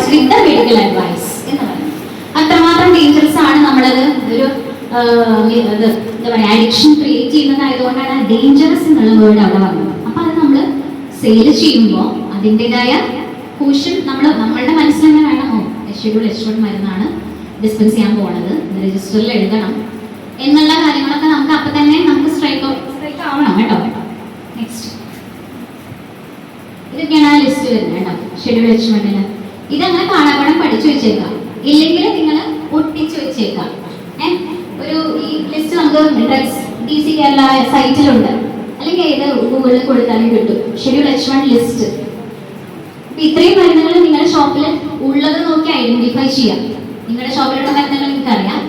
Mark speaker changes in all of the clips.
Speaker 1: Records with the medical advice എന്ന് പറയുന്നത്. അത്രമാത്രം ഡേഞ്ചറസ് ആണ്. നമ്മളത് ഒരു എന്താ പറയുക, അഡിക്ഷൻ ക്രിയേറ്റ് ചെയ്യുന്നതായതുകൊണ്ടാണ് ഡേഞ്ചറസ് എന്നുള്ള വേർഡ് അവിടെ വന്നത്. അപ്പൊ അത് നമ്മൾ സെയിൽ ചെയ്യുമ്പോൾ അതിൻ്റെതായ ക്വസ്റ്റ്യൻ നമ്മളുടെ മനസ്സിൽ തന്നെ വേണം. ഷെഡ്യൂൾ H1 മരുന്നാണ് ഡിസ്പെൻസ് ചെയ്യാൻ പോകുന്നത്, രജിസ്റ്ററിൽ എഴുതണം എന്നുള്ള കാര്യങ്ങളൊക്കെ നമുക്ക് അപ്പൊ തന്നെ നമുക്ക് സ്ട്രൈക്ക് ആവണം കേട്ടോ. നെക്സ്റ്റ് ഇതൊക്കെയാണ് ആ ലിസ്റ്റ് വരുന്നത് കേട്ടോ, ഷെഡ്യൂൾ H1. ഇതങ്ങനെ കാണാപാഠം പഠിച്ചു വെച്ചേക്കാം, ഇല്ലെങ്കിൽ നിങ്ങൾ ഒട്ടിച്ചു വെച്ചേക്കാം. ഒരു ഈ ലിസ്റ്റ് നമുക്ക് ഡ്രഗ്സ് DC കേരള സൈറ്റിലുണ്ട്, അല്ലെങ്കിൽ ഏത് ഗൂഗിളിൽ കൊടുത്താലും കിട്ടും, ഷെഡ്യൂൾ H1 ലിസ്റ്റ്. ഇത്രയും മരുന്നുകൾ നിങ്ങളുടെ ഷോപ്പിൽ ഉള്ളത് നോക്കി ഐഡന്റിഫൈ ചെയ്യാം. നിങ്ങളുടെ ഷോപ്പിലുള്ള മരുന്നുകൾ നിങ്ങൾക്ക് അറിയാം,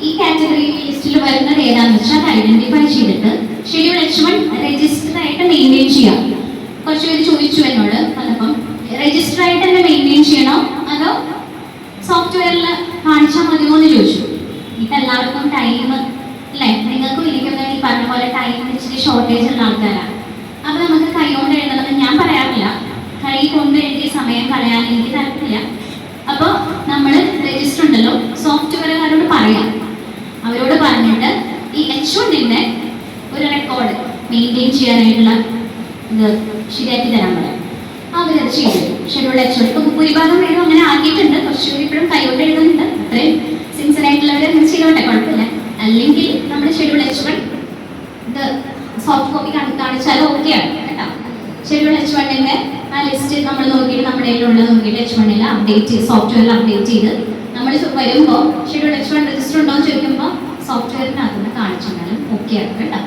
Speaker 1: ഈ കാറ്റഗറി ലിസ്റ്റിൽ വരുന്നത് ഏതാണെന്ന് വെച്ചാൽ അത് ഐഡന്റിഫൈ ചെയ്തിട്ട് ഷെഡ്യൂൾ H1 രജിസ്റ്റർ ആയിട്ട് മെയിൻറ്റെയിൻ ചെയ്യാം. കുറച്ച് പേര് ചോദിച്ചു എന്നോട് വന്നപ്പം, രജിസ്റ്റർ ആയിട്ട് തന്നെ മെയിൻറ്റെയിൻ ചെയ്യണോ അതോ സോഫ്റ്റ്വെയറിൽ കാണിച്ചാൽ മതിയോ എന്ന് ചോദിച്ചു. ഇപ്പം എല്ലാവർക്കും ടൈം അല്ലേ, നിങ്ങൾക്കും എനിക്കൊക്കെ ഈ പറഞ്ഞ പോലെ ടൈം ഇച്ചിരി ഷോർട്ടേജ് ഉള്ള ആൾക്കാരാണ്. അപ്പം നമുക്ക് കൈ കൊണ്ട് എഴുതണമെന്ന് ഞാൻ പറയാറില്ല, കൈ കൊണ്ട് എഴുതിയ സമയം കളയാൻ എനിക്ക് താല്പര്യമില്ല. അപ്പോൾ നമ്മൾ രജിസ്റ്റർ ഉണ്ടല്ലോ, സോഫ്റ്റ്വെയറുകാരോട് പറയാം, അവരോട് പറഞ്ഞിട്ട് ഈ H1 ഒരു റെക്കോർഡ് മെയിൻറ്റെയിൻ ചെയ്യാനായിട്ടുള്ള ഇത് ശരിയാക്കി തരാൻ പറയാം. അവരത് ചെയ്തു. ഷെഡ്യൂൾ H1 ഇപ്പോൾ ഭൂരിഭാഗം പേരും അങ്ങനെ ആക്കിയിട്ടുണ്ട്, കുറച്ചുകൂടി ഇപ്പോഴും കൈകൊണ്ട് എഴുതുന്നുണ്ട്. അത്രയും സിൻസിയറായിട്ടുള്ളവർ അങ്ങനെ ചെയ്തോട്ടെ, കുഴപ്പമില്ല. അല്ലെങ്കിൽ നമ്മൾ ഷെഡ്യൂൾ H1 ഇത് സോഫ്റ്റ് കോപ്പി കാണിച്ചാലും ഓക്കെയാണ് കേട്ടോ. ഷെഡ്യൂൾ H1 ആ ലിസ്റ്റ് നമ്മൾ നോക്കിയിട്ട് നമ്മുടെ കയ്യിലുള്ളത് നോക്കിയിട്ട് H1 അപ്ഡേറ്റ് ചെയ്ത് സോഫ്റ്റ്വെയറിൽ അപ്ഡേറ്റ് ചെയ്ത് നമ്മൾ വരുമ്പോൾ ഷെഡ്യൂൾ H1 രജിസ്റ്റർ ഉണ്ടോ എന്ന് ചോദിക്കുമ്പോൾ സോഫ്റ്റ്വെയറിനകത്തുനിന്ന് കാണിച്ചാലും ഓക്കെ ആണ് കേട്ടോ.